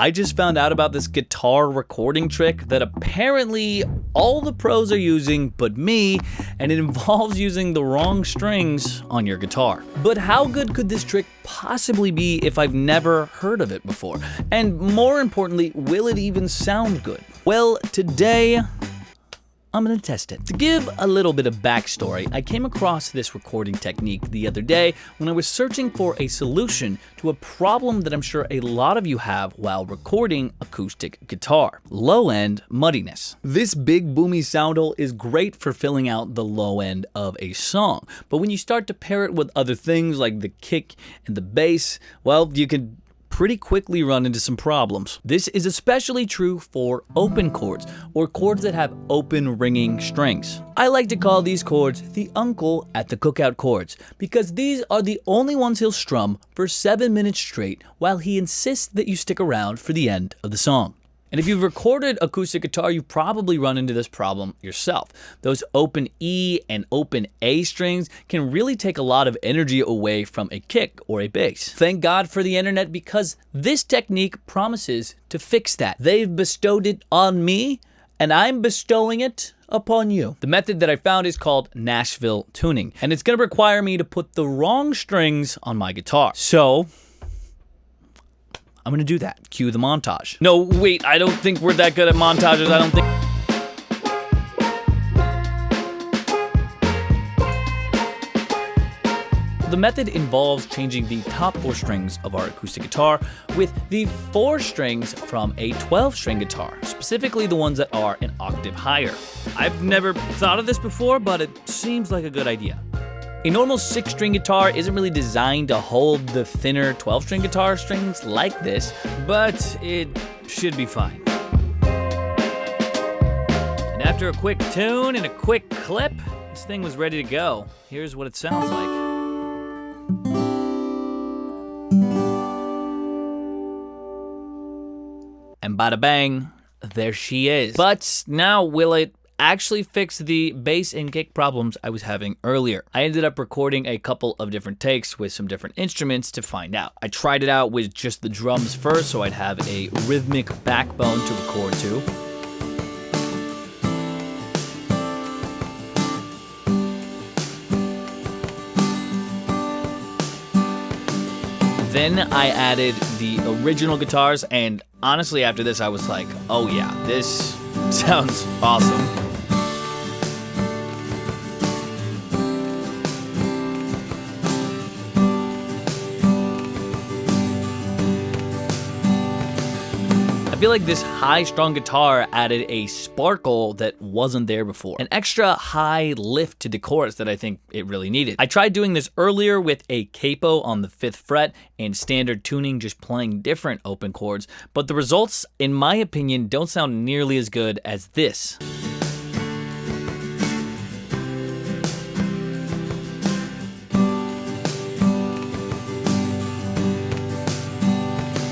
I just found out about this guitar recording trick that apparently all the pros are using but me, and it involves using the wrong strings on your guitar. But how good could this trick possibly be if I've never heard of it before? And more importantly, will it even sound good? Well, today, I'm gonna test it. To give a little bit of backstory, I came across this recording technique the other day when I was searching for a solution to a problem that I'm sure a lot of you have while recording acoustic guitar: low-end muddiness. This big boomy sound hole is great for filling out the low end of a song, but when you start to pair it with other things like the kick and the bass, well, you could pretty quickly run into some problems. This is especially true for open chords, or chords that have open ringing strings. I like to call these chords the uncle at the cookout chords, because these are the only ones he'll strum for 7 minutes straight while he insists that you stick around for the end of the song. And if you've recorded acoustic guitar, you've probably run into this problem yourself. Those open E and open A strings can really take a lot of energy away from a kick or a bass. Thank God for the internet, because this technique promises to fix that. They've bestowed it on me, and I'm bestowing it upon you. The method that I found is called Nashville tuning, and it's gonna require me to put the wrong strings on my guitar. So I'm gonna do that. Cue the montage. No, wait, I don't think we're that good at montages. I don't think. The method involves changing the top 4 strings of our acoustic guitar with the 4 strings from a 12-string guitar, specifically the ones that are an octave higher. I've never thought of this before, but it seems like a good idea. A normal 6-string guitar isn't really designed to hold the thinner 12-string guitar strings like this, but it should be fine. And after a quick tune and a quick clip, this thing was ready to go. Here's what it sounds like. And bada bang, there she is. But now, will it actually fix the bass and kick problems I was having earlier? I ended up recording a couple of different takes with some different instruments to find out. I tried it out with just the drums first, so I'd have a rhythmic backbone to record to. Then I added the original guitars, and honestly after this I was like, oh yeah, this sounds awesome. I feel like this high strung guitar added a sparkle that wasn't there before. An extra high lift to the chorus that I think it really needed. I tried doing this earlier with a capo on the 5th fret and standard tuning, just playing different open chords, but the results, in my opinion, don't sound nearly as good as this.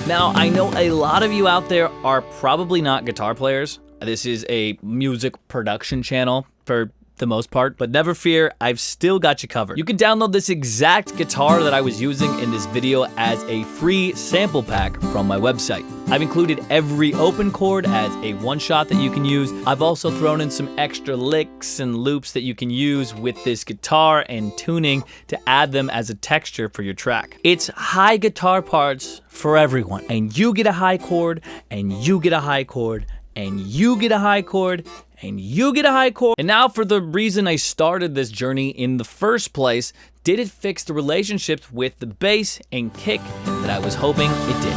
Now, I know a lot of you out there are probably not guitar players. This is a music production channel for the most part, but never fear, I've still got you covered. You can download this exact guitar that I was using in this video as a free sample pack from my website. I've included every open chord as a one-shot that you can use. I've also thrown in some extra licks and loops that you can use with this guitar and tuning to add them as a texture for your track. It's high guitar parts for everyone, and you get a high chord, and you get a high chord, and you get a high chord, and you get a high chord. And now for the reason I started this journey in the first place: did it fix the relationships with the bass and kick that I was hoping it did?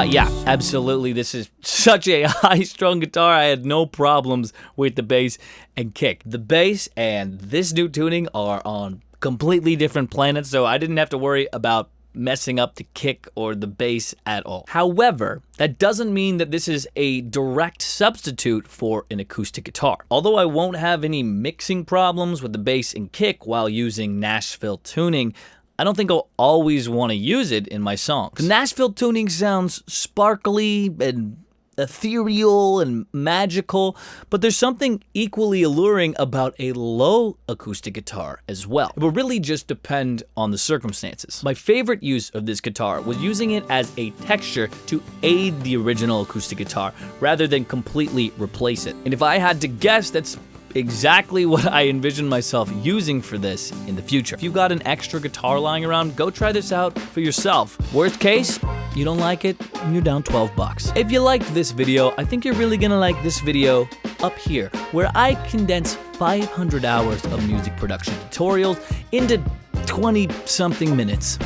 Yeah, absolutely. This is such a high-strung guitar. I had no problems with the bass and kick. The bass and this new tuning are on completely different planets, so I didn't have to worry about messing up the kick or the bass at all. However, that doesn't mean that this is a direct substitute for an acoustic guitar. Although I won't have any mixing problems with the bass and kick while using Nashville tuning, I don't think I'll always want to use it in my songs. The Nashville tuning sounds sparkly and ethereal and magical, but there's something equally alluring about a low acoustic guitar as well. It will really just depend on the circumstances. My favorite use of this guitar was using it as a texture to aid the original acoustic guitar rather than completely replace it. And if I had to guess, that's exactly what I envision myself using for this in the future. If you've got an extra guitar lying around, go try this out for yourself. Worst case, you don't like it, and you're down 12 bucks. If you liked this video, I think you're really gonna like this video up here, where I condense 500 hours of music production tutorials into 20-something minutes.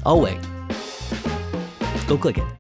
Oh wait, go click it.